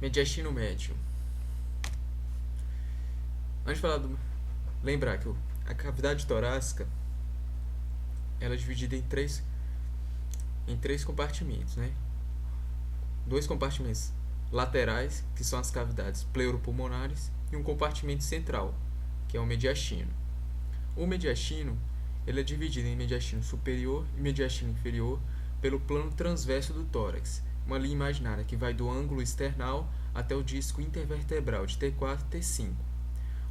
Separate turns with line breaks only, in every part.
Mediastino médio. Antes de falar lembrar que a cavidade torácica ela é dividida em três compartimentos, né? Dois compartimentos laterais, que são as cavidades pleuropulmonares, e um compartimento central, que é o mediastino. O mediastino ele é dividido em mediastino superior e mediastino inferior pelo plano transverso do tórax, uma linha imaginária que vai do ângulo external até o disco intervertebral de T4 e T5.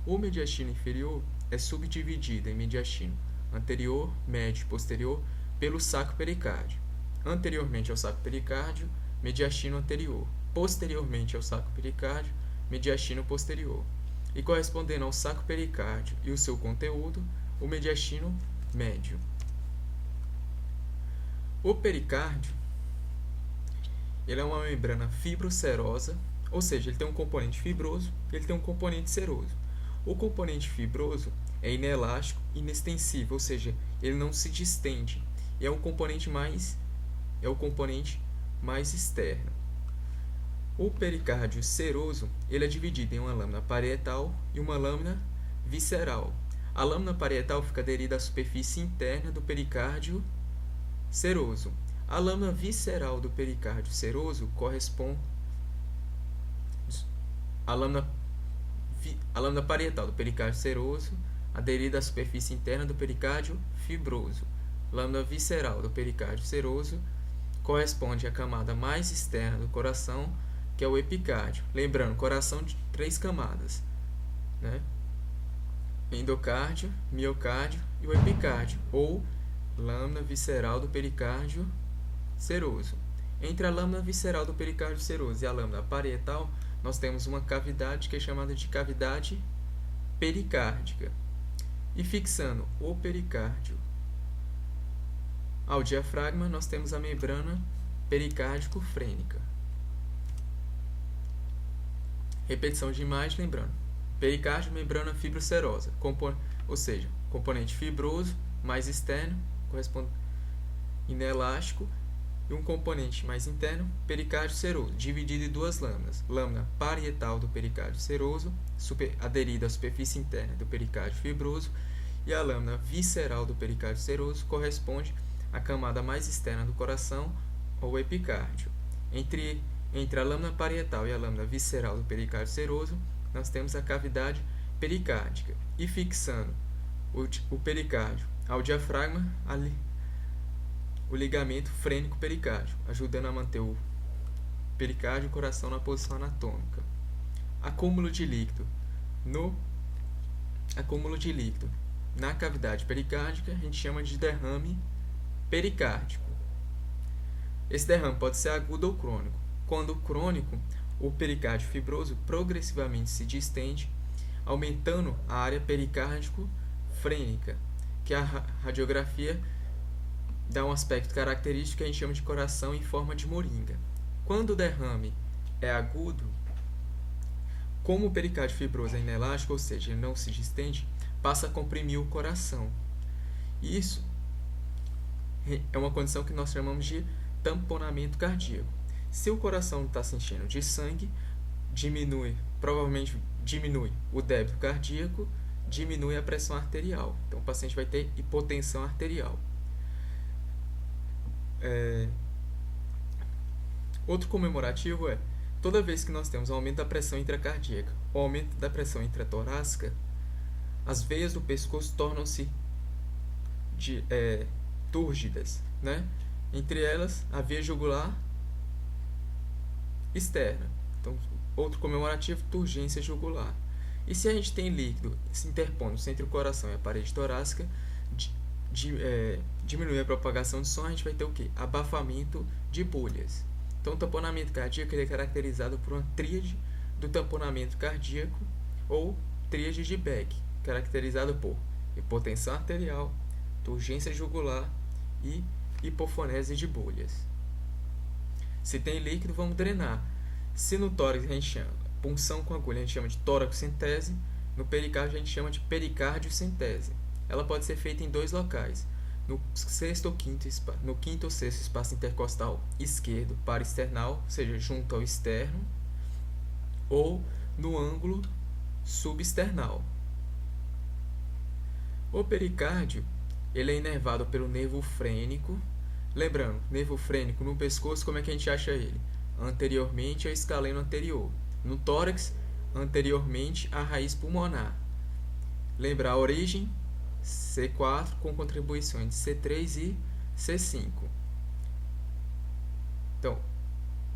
O mediastino inferior é subdividido em mediastino anterior, médio e posterior pelo saco pericárdio. Anteriormente ao saco pericárdio, mediastino anterior. Posteriormente ao saco pericárdio, mediastino posterior. E correspondendo ao saco pericárdio e o seu conteúdo, o mediastino médio. O pericárdio ele é uma membrana fibrocerosa, ou seja, ele tem um componente fibroso e ele tem um componente seroso. O componente fibroso é inelástico e inextensível, ou seja, ele não se distende. E é o componente mais externo. O pericárdio seroso ele é dividido em uma lâmina parietal e uma lâmina visceral. A lâmina parietal fica aderida à superfície interna do pericárdio seroso. A lâmina visceral do pericárdio seroso corresponde à lâmina parietal do pericárdio seroso aderida à superfície interna do pericárdio fibroso. Lâmina visceral do pericárdio seroso corresponde à camada mais externa do coração, que é o epicárdio. Lembrando, coração de 3 camadas, né? Endocárdio, miocárdio e o epicárdio, ou lâmina visceral do pericárdio seroso. Entre a lâmina visceral do pericárdio seroso e a lâmina parietal, nós temos uma cavidade que é chamada de cavidade pericárdica. E fixando o pericárdio ao diafragma, nós temos a membrana pericárdico-frênica. Repetição de imagem, lembrando. Pericárdio, membrana fibrocerosa, ou seja, componente fibroso, mais externo, corresponde inelástico, e um componente mais interno, pericárdio seroso, dividido em duas lâminas. Lâmina parietal do pericárdio seroso, aderida à superfície interna do pericárdio fibroso, e a lâmina visceral do pericárdio seroso corresponde à camada mais externa do coração, ou epicárdio. Entre a lâmina parietal e a lâmina visceral do pericárdio seroso, nós temos a cavidade pericárdica. E fixando o pericárdio ao diafragma, o ligamento frênico pericárdio, ajudando a manter o pericárdio e o coração na posição anatômica. Acúmulo de líquido. Acúmulo de líquido na cavidade pericárdica a gente chama de derrame pericárdico. Esse derrame pode ser agudo ou crônico. Quando crônico, o pericárdio fibroso progressivamente se distende, aumentando a área pericárdico-frênica, que a radiografia dá um aspecto característico que a gente chama de coração em forma de moringa. Quando o derrame é agudo, como o pericárdio fibroso é inelástico, ou seja, ele não se distende, passa a comprimir o coração. Isso é uma condição que nós chamamos de tamponamento cardíaco. Se o coração não está se enchendo de sangue, provavelmente diminui o débito cardíaco, diminui a pressão arterial. Então o paciente vai ter hipotensão arterial. Outro comemorativo é, toda vez que nós temos um aumento da pressão intracardíaca ou aumento da pressão intratorácica, as veias do pescoço tornam-se túrgidas, né? Entre elas, a veia jugular externa. Então, outro comemorativo, turgência jugular. E se a gente tem líquido se interpondo entre o coração e a parede torácica, diminui a propagação de som, a gente vai ter o quê? Abafamento de bolhas. Então, o tamponamento cardíaco ele é caracterizado por uma tríade do tamponamento cardíaco ou tríade de Beck, caracterizado por hipotensão arterial, turgência jugular e hipofonese de bolhas. Se tem líquido, vamos drenar. Se no tórax a gente chama punção com agulha, a gente chama de toracocentese, no pericárdio a gente chama de pericardiocentese. Ela pode ser feita em 2 locais, no quinto ou sexto espaço intercostal esquerdo para external, ou seja, junto ao externo, ou no ângulo substernal. O pericárdio ele é inervado pelo nervo frênico. Lembrando, nervo frênico no pescoço, como é que a gente acha ele? Anteriormente ao escaleno anterior. No tórax, anteriormente à raiz pulmonar. Lembra a origem? C4 com contribuições de C3 e C5. Então,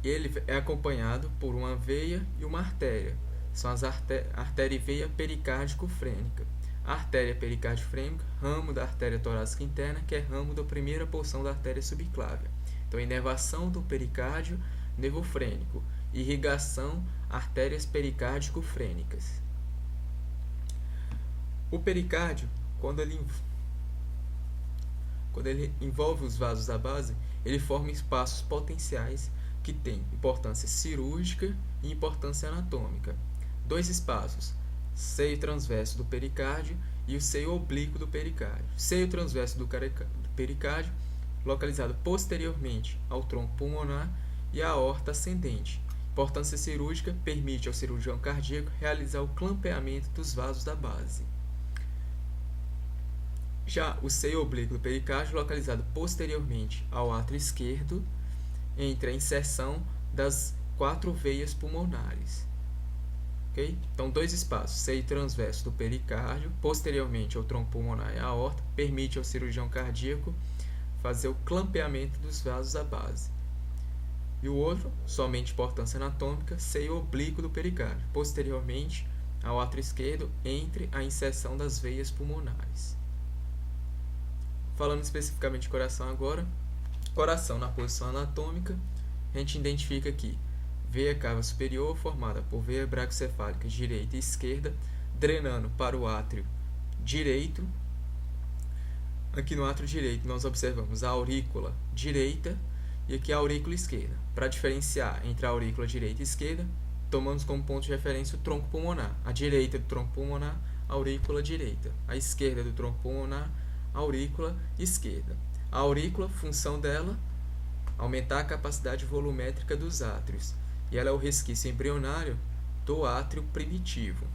ele é acompanhado por uma veia e uma artéria. São as artéria e veia pericárdico-frênica. A artéria pericárdio-frênica, ramo da artéria torácica interna, que é ramo da primeira porção da artéria subclávia. Então, inervação do pericárdio, nervo frênico. Irrigação, artérias pericárdico-frênicas. O pericárdio, quando ele envolve os vasos da base, ele forma espaços potenciais que têm importância cirúrgica e importância anatômica. Dois espaços, seio transverso do pericárdio e o seio oblíquo do pericárdio. Seio transverso do pericárdio, localizado posteriormente ao tronco pulmonar e à aorta ascendente. Importância cirúrgica permite ao cirurgião cardíaco realizar o clampeamento dos vasos da base. Já o seio oblíquo do pericárdio, localizado posteriormente ao átrio esquerdo, entre a inserção das 4 veias pulmonares. Okay? Então, dois espaços, seio transverso do pericárdio, posteriormente ao tronco pulmonar e à aorta, permite ao cirurgião cardíaco fazer o clampeamento dos vasos da base. E o outro, somente importância anatômica, seio oblíquo do pericárdio, posteriormente ao átrio esquerdo, entre a inserção das veias pulmonares. Falando especificamente de coração agora, coração na posição anatômica, a gente identifica aqui veia cava superior formada por veia bracocefálica direita e esquerda, drenando para o átrio direito. Aqui no átrio direito nós observamos a aurícula direita e aqui a aurícula esquerda. Para diferenciar entre a aurícula direita e esquerda, tomamos como ponto de referência o tronco pulmonar. A direita do tronco pulmonar, a aurícula direita. A esquerda do tronco pulmonar, aurícula esquerda. A aurícula, função dela, aumentar a capacidade volumétrica dos átrios. E ela é o resquício embrionário do átrio primitivo.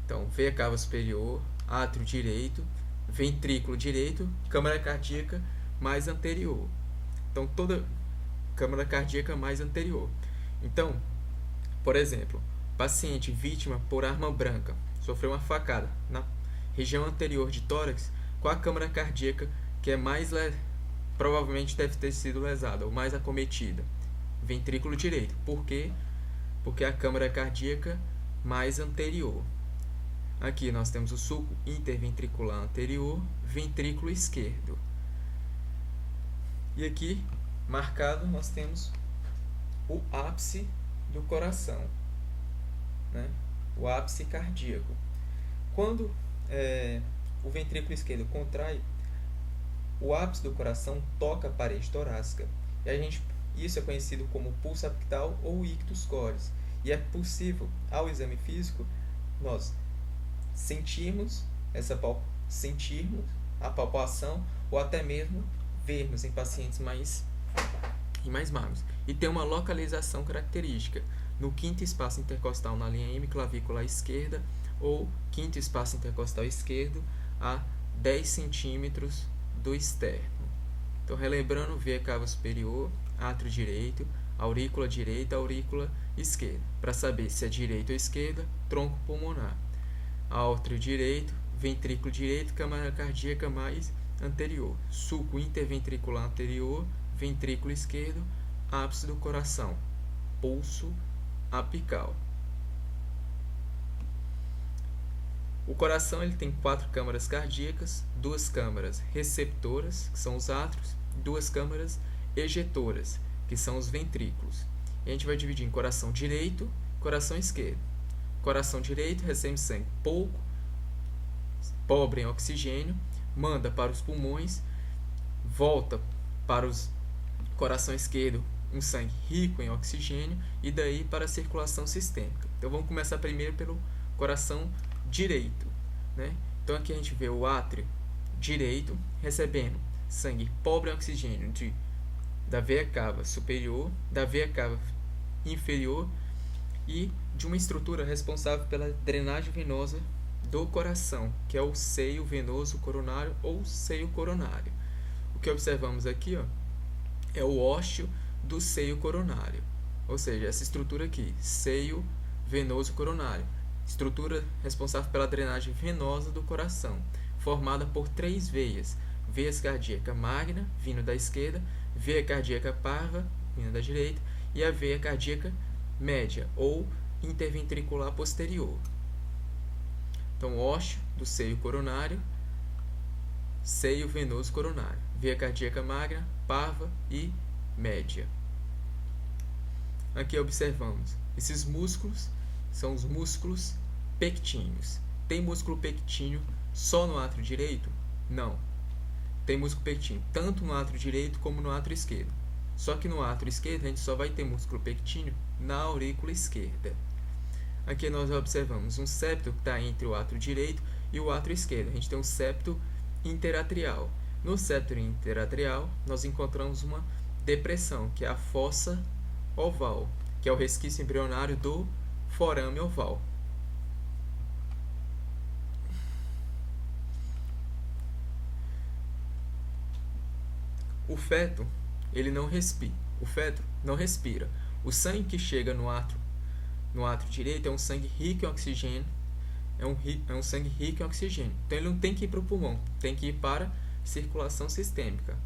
Então, veia cava superior, átrio direito, ventrículo direito, câmara cardíaca mais anterior. Então, toda câmara cardíaca mais anterior. Então, por exemplo, paciente vítima por arma branca, sofreu uma facada na região anterior de tórax, qual a câmara cardíaca que é mais provavelmente deve ter sido lesada ou mais acometida? Ventrículo direito. Por quê? Porque é a câmara cardíaca mais anterior. Aqui nós temos o sulco interventricular anterior, ventrículo esquerdo. E aqui, marcado, nós temos o ápice do coração, né? O ápice cardíaco. Quando o ventrículo esquerdo contrai, o ápice do coração toca a parede torácica. E isso é conhecido como pulso apical ou ictus cores. E é possível, ao exame físico, nós sentirmos a palpação ou até mesmo vermos em pacientes mais magros. E tem uma localização característica no quinto espaço intercostal na linha hemiclavicular esquerda ou quinto espaço intercostal esquerdo a 10 centímetros do externo. Então, relembrando, veia cava superior, átrio direito, aurícula direita, aurícula esquerda. Para saber se é direita ou esquerda, tronco pulmonar. Átrio direito, ventrículo direito, câmara cardíaca mais anterior. Sulco interventricular anterior, ventrículo esquerdo, ápice do coração, pulso apical. O coração ele tem 4 câmaras cardíacas, 2 câmaras receptoras, que são os átrios, 2 câmaras ejetoras, que são os ventrículos. E a gente vai dividir em coração direito e coração esquerdo. Coração direito recebe sangue pouco, pobre em oxigênio, manda para os pulmões, volta para o coração esquerdo um sangue rico em oxigênio e daí para a circulação sistêmica. Então vamos começar primeiro pelo coração direito, né? Então aqui a gente vê o átrio direito recebendo sangue pobre em oxigênio da veia cava superior, da veia cava inferior e de uma estrutura responsável pela drenagem venosa do coração, que é o seio venoso coronário ou seio coronário. O que observamos aqui, ó, é o ósseo do seio coronário, ou seja, essa estrutura aqui, seio venoso coronário, estrutura responsável pela drenagem venosa do coração, formada por 3 veias: veia cardíaca magna, vindo da esquerda, veia cardíaca parva, vindo da direita, e a veia cardíaca média ou interventricular posterior. Então, ósseo do seio coronário, seio venoso coronário, veia cardíaca magna, parva e média. Aqui observamos, esses músculos são os músculos pectíneos. Tem músculo pectíneo só no átrio direito? Não. Tem músculo pectíneo tanto no átrio direito como no átrio esquerdo. Só que no átrio esquerdo a gente só vai ter músculo pectíneo na aurícula esquerda. Aqui nós observamos um septo que está entre o átrio direito e o átrio esquerdo. A gente tem um septo interatrial. No septo interatrial nós encontramos uma depressão, que é a fossa oval, que é o resquício embrionário do forame oval. O feto, ele não respira. O feto não respira. O sangue que chega no átrio direito é um sangue rico em oxigênio. É um sangue rico em oxigênio. Então ele não tem que ir para o pulmão, tem que ir para circulação sistêmica.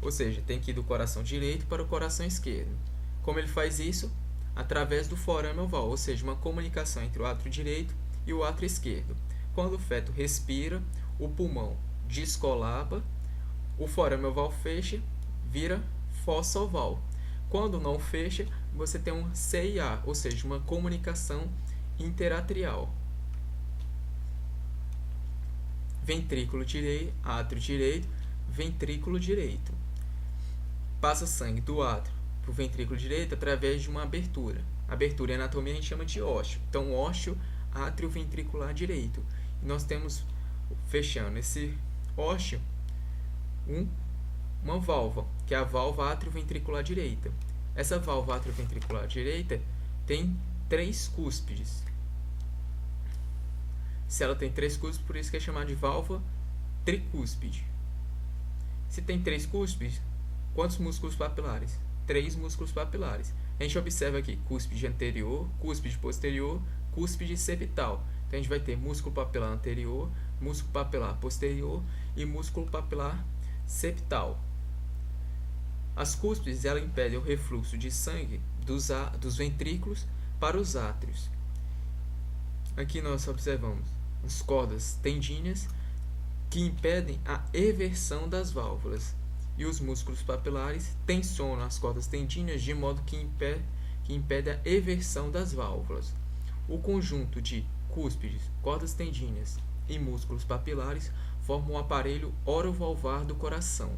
Ou seja, tem que ir do coração direito para o coração esquerdo. Como ele faz isso? Através do forame oval, ou seja, uma comunicação entre o átrio direito e o átrio esquerdo. Quando o feto respira, o pulmão descolaba, o forame oval fecha, vira fossa oval. Quando não fecha, você tem um CIA, ou seja, uma comunicação interatrial. Ventrículo direito, átrio direito, ventrículo direito. Passa sangue do átrio para o ventrículo direito através de uma abertura. Abertura em anatomia a gente chama de ósseo. Então, ósseo átrio ventricular direito. E nós temos, fechando esse ósseo, uma válvula, que é a válvula átrio-ventricular direita. Essa válvula átrio-ventricular direita tem 3 cúspides. Se ela tem 3 cúspides, por isso que é chamada de válvula tricúspide. Se tem 3 cúspides, quantos músculos papilares? 3 músculos papilares. A gente observa aqui cúspide anterior, cúspide posterior, cúspide septal. Então a gente vai ter músculo papilar anterior, músculo papilar posterior e músculo papilar septal. As cúspides ela impedem o refluxo de sangue dos ventrículos para os átrios. Aqui nós observamos as cordas tendíneas que impedem a eversão das válvulas, e os músculos papilares tensionam as cordas tendíneas de modo que impede a eversão das válvulas. O conjunto de cúspides, cordas tendíneas e músculos papilares formam um aparelho orovalvar do coração.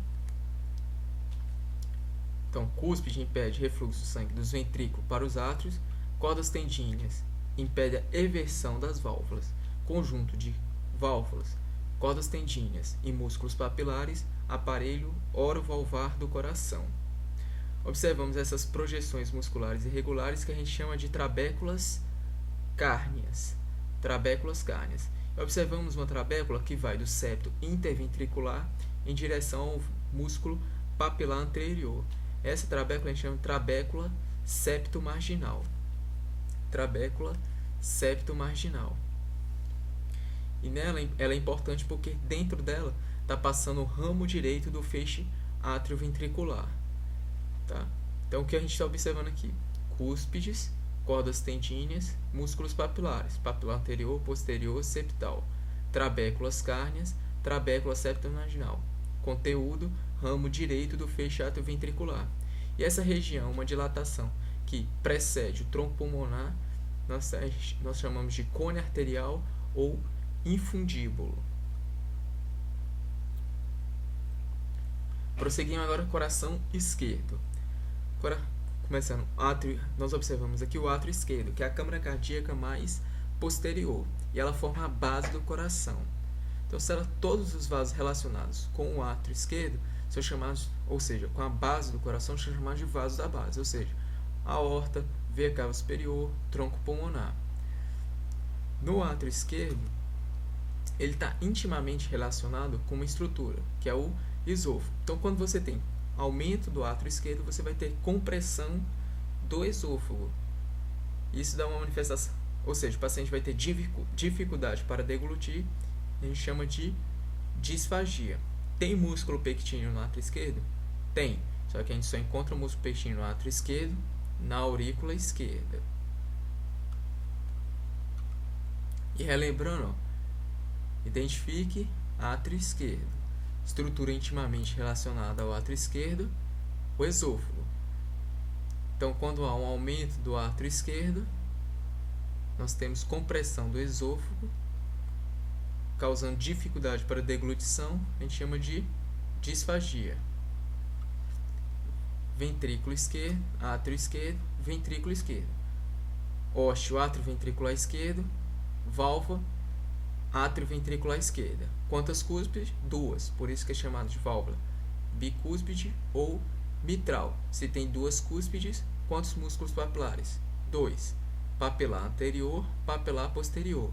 Então, cúspide impede refluxo de sangue dos ventrículos para os átrios, cordas tendíneas impede a eversão das válvulas. Conjunto de válvulas, cordas tendíneas e músculos papilares, aparelho orovalvar do coração. Observamos essas projeções musculares irregulares que a gente chama de trabéculas cárneas. Trabéculas cárneas. Observamos uma trabécula que vai do septo interventricular em direção ao músculo papilar anterior. Essa trabécula a gente chama de trabécula septomarginal. Trabécula septomarginal. E nela ela é importante porque dentro dela está passando o ramo direito do feixe átrio-ventricular. Tá? Então o que a gente está observando aqui? Cúspides, cordas tendíneas, músculos papilares, papilar anterior, posterior, septal, trabéculas cárneas, trabécula septomarginal. Conteúdo, ramo direito do feixe átrio-ventricular. E essa região, uma dilatação que precede o tronco pulmonar, nós chamamos de cone arterial ou infundíbulo. Prosseguindo agora o coração esquerdo. Agora, começando, nós observamos aqui o átrio esquerdo, que é a câmara cardíaca mais posterior, e ela forma a base do coração. Então, todos os vasos relacionados com o átrio esquerdo são chamados, ou seja, com a base do coração, são chamados de vasos da base, ou seja, aorta, veia cava superior, tronco pulmonar. No átrio esquerdo, ele está intimamente relacionado com uma estrutura, que é o esôfago. Então, quando você tem aumento do átrio esquerdo, você vai ter compressão do esôfago. Isso dá uma manifestação, ou seja, o paciente vai ter dificuldade para deglutir, a gente chama de disfagia. Tem músculo pectíneo no átrio esquerdo? Tem, só que a gente só encontra músculo pectíneo no átrio esquerdo, na aurícula esquerda. E relembrando, identifique átrio esquerdo. Estrutura intimamente relacionada ao átrio esquerdo, o esôfago. Então, quando há um aumento do átrio esquerdo, nós temos compressão do esôfago, causando dificuldade para deglutição, a gente chama de disfagia. Ventrículo esquerdo, átrio esquerdo, ventrículo esquerdo. Ósseo, átrio ventricular esquerdo, válvula, átrio ventricular esquerda. Quantas cúspides? 2, por isso que é chamado de válvula bicúspide ou mitral. Se tem 2 cúspides, quantos músculos papilares? 2. Papilar anterior, papilar posterior.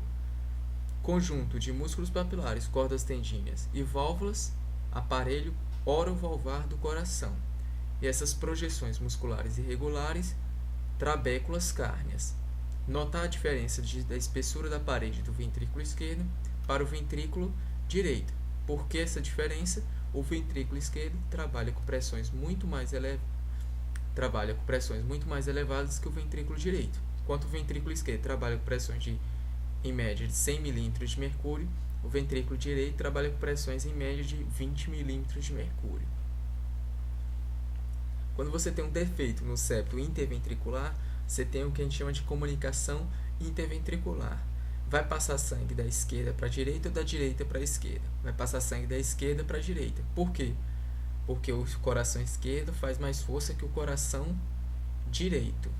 Conjunto de músculos papilares, cordas tendíneas e válvulas, aparelho orovalvar do coração. E essas projeções musculares irregulares, trabéculas cárneas. Notar a diferença da espessura da parede do ventrículo esquerdo para o ventrículo direito. Por que essa diferença? O ventrículo esquerdo trabalha com pressões muito mais elevadas que o ventrículo direito. Enquanto o ventrículo esquerdo trabalha com pressões em média de 100 milímetros de mercúrio, o ventrículo direito trabalha com pressões em média de 20 milímetros de mercúrio. Quando você tem um defeito no septo interventricular, você tem o que a gente chama de comunicação interventricular. Vai passar sangue da esquerda para a direita ou da direita para a esquerda? Vai passar sangue da esquerda para a direita. Por quê? Porque o coração esquerdo faz mais força que o coração direito.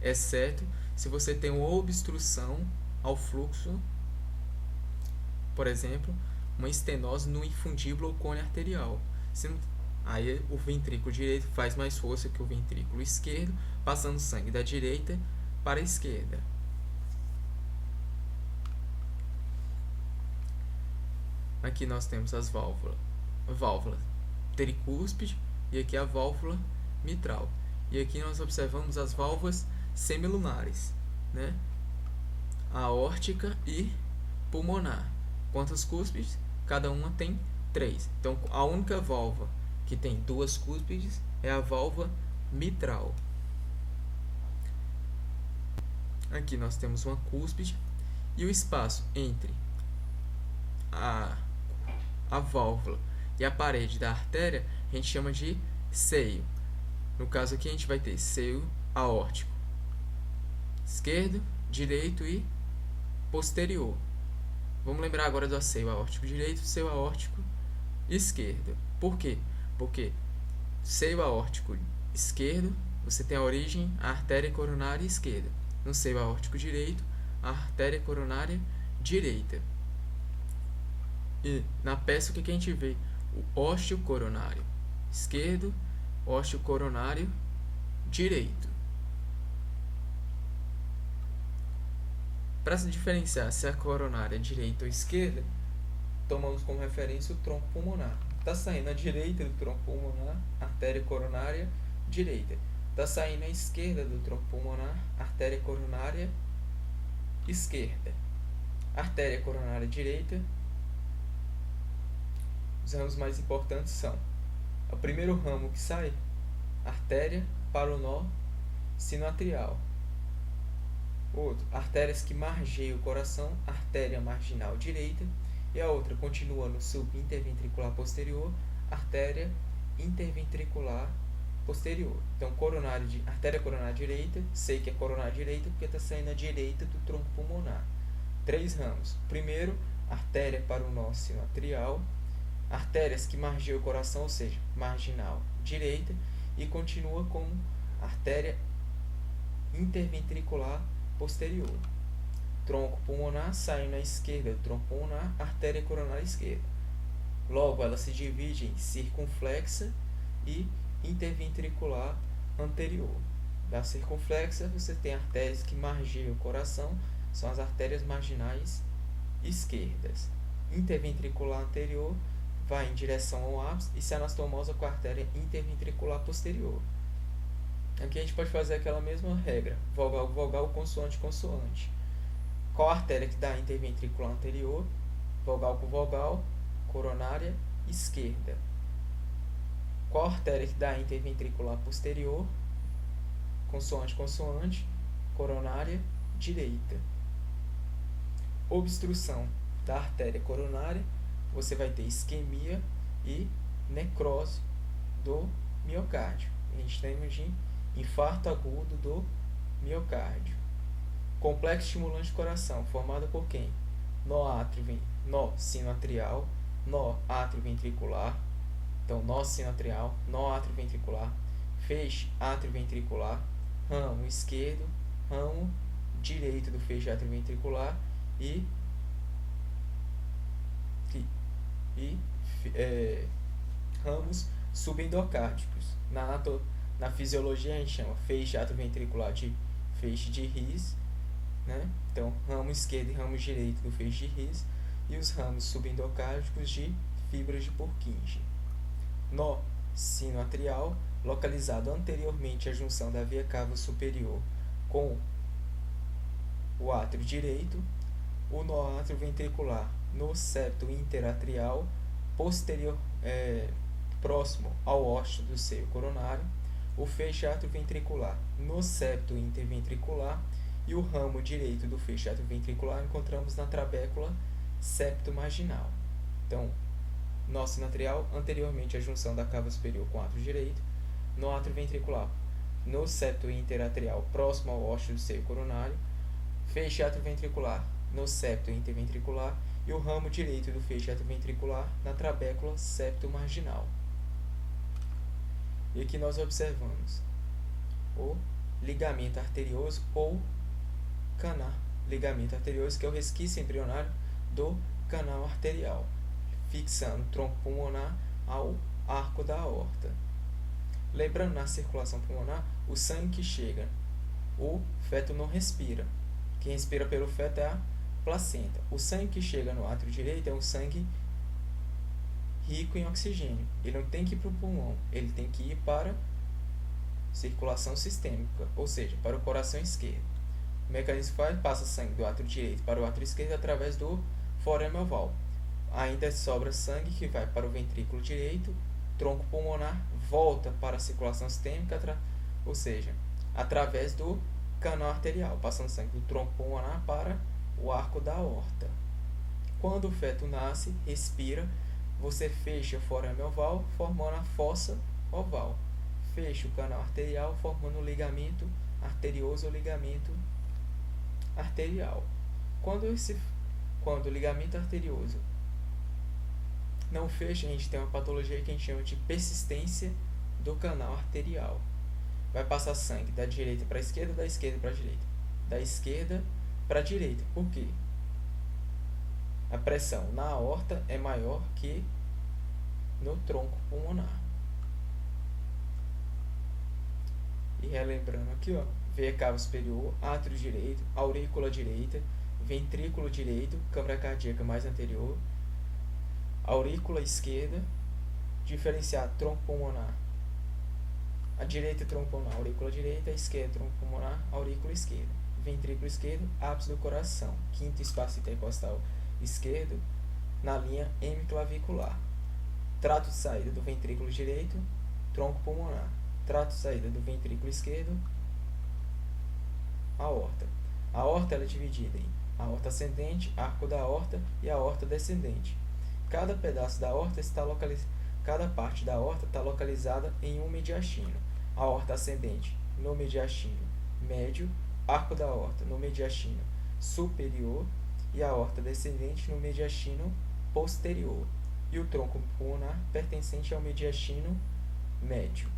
Exceto se você tem uma obstrução ao fluxo, por exemplo, uma estenose no infundíbulo ou cone arterial. Aí o ventrículo direito faz mais força que o ventrículo esquerdo, passando sangue da direita para a esquerda. Aqui nós temos as válvulas. A válvula tricúspide e aqui a válvula mitral. E aqui nós observamos as válvulas semilunares, né? Aórtica e pulmonar. Quantas cúspides? Cada uma tem 3. Então, a única válvula que tem 2 cúspides é a válvula mitral. Aqui nós temos uma cúspide e o espaço entre a válvula e a parede da artéria a gente chama de seio. No caso aqui a gente vai ter seio aórtico esquerdo, direito e posterior. Vamos lembrar agora do seio aórtico direito, seio aórtico esquerdo. Por quê? Porque seio aórtico esquerdo, você tem a origem, a artéria coronária esquerda. No seio aórtico direito, a artéria coronária direita. E na peça o que a gente vê? O ósseo coronário esquerdo, ósseo coronário direito. Para se diferenciar se a coronária é direita ou esquerda, tomamos como referência o tronco pulmonar. Está saindo à direita do tronco pulmonar, artéria coronária direita. Está saindo à esquerda do tronco pulmonar, artéria coronária esquerda. Artéria coronária direita. Os ramos mais importantes são: o primeiro ramo que sai, artéria para o nó sinoatrial. Outro, artérias que margeiam o coração, artéria marginal direita. E a outra continua no subinterventricular posterior, artéria interventricular posterior. Então, artéria coronária direita, sei que é coronária direita porque está saindo à direita do tronco pulmonar. 3 ramos. Primeiro, artéria para o nó sinoatrial, artérias que margeiam o coração, ou seja, marginal direita, e continua com artéria interventricular posterior. Tronco pulmonar saindo à esquerda do tronco pulmonar, artéria coronária esquerda. Logo, ela se divide em circunflexa e interventricular anterior. Da circunflexa, você tem artérias que margeiam o coração, são as artérias marginais esquerdas. Interventricular anterior vai em direção ao ápice e se anastomosa com a artéria interventricular posterior. Aqui a gente pode fazer aquela mesma regra, vogal, vogal, consoante, consoante. Qual a artéria que dá interventricular anterior? Vogal com vogal, coronária esquerda. Qual a artéria que dá interventricular posterior? Consoante, consoante, coronária direita. Obstrução da artéria coronária, você vai ter isquemia e necrose do miocárdio. A gente tem de infarto agudo do miocárdio. Complexo estimulante do coração, formado por quem? Nó sinoatrial, nó átrio ventricular. Então, nó sinoatrial, nó átrio ventricular, feixe átrio ventricular, ramo esquerdo, ramo direito do feixe átrio ventricular e ramos subendocárdicos. Na fisiologia a gente chama feixe atrioventricular de feixe de His, né? Então, ramo esquerdo e ramo direito do feixe de His, e os ramos subendocárdicos de fibras de Purkinje. Nó sinoatrial, localizado anteriormente à junção da veia cava superior com o átrio direito. O nó atrioventricular no septo interatrial, posterior, próximo ao ósseo do seio coronário. O feixe atrioventricular no septo interventricular e o ramo direito do feixe atrioventricular encontramos na trabécula septo marginal. Então, nó sinoatrial, anteriormente à junção da cava superior com o átrio direito. Nó atrioventricular no septo interatrial, próximo ao ósseo do seio coronário. Feixe atrioventricular no septo interventricular e o ramo direito do feixe atrioventricular na trabécula septo marginal. E aqui nós observamos o ligamento arterioso ou canal. Ligamento arterioso, que é o resquício embrionário do canal arterial, fixando o tronco pulmonar ao arco da aorta. Lembrando, na circulação pulmonar, o sangue que chega, o feto não respira. Quem respira pelo feto é a placenta. O sangue que chega no átrio direito é um sangue rico em oxigênio. Ele não tem que ir para o pulmão, ele tem que ir para circulação sistêmica, ou seja, para o coração esquerdo. O mecanismo passa sangue do átrio direito para o átrio esquerdo através do forame oval. Ainda sobra sangue que vai para o ventrículo direito, tronco pulmonar, volta para a circulação sistêmica, ou seja, através do canal arterial, passando sangue do tronco pulmonar para o arco da aorta. Quando o feto nasce, respira, você fecha o forame oval, formando a fossa oval. Fecha o canal arterial, formando o ligamento arterioso ou ligamento arterial. Quando o ligamento arterioso não fecha, a gente tem uma patologia que a gente chama de persistência do canal arterial. Vai passar sangue da direita para a esquerda, da esquerda para a direita. Da esquerda para a direita. Por quê? A pressão na aorta é maior que no tronco pulmonar. E relembrando aqui, ó, veia cava superior, átrio direito, aurícula direita, ventrículo direito, câmara cardíaca mais anterior, aurícula esquerda, diferenciar tronco pulmonar. A direita tronco pulmonar, aurícula direita, a esquerda tronco pulmonar, aurícula esquerda. Ventrículo esquerdo, ápice do coração, quinto espaço intercostal esquerdo, na linha hemiclavicular. Trato de saída do ventrículo direito, tronco pulmonar. Trato de saída do ventrículo esquerdo, aorta. A aorta ela é dividida em aorta ascendente, arco da aorta e aorta descendente. Cada pedaço da aorta cada parte da aorta está localizada em um mediastino. A aorta ascendente no mediastino médio, arco da aorta no mediastino superior e a aorta descendente no mediastino posterior, e o tronco pulmonar pertencente ao mediastino médio.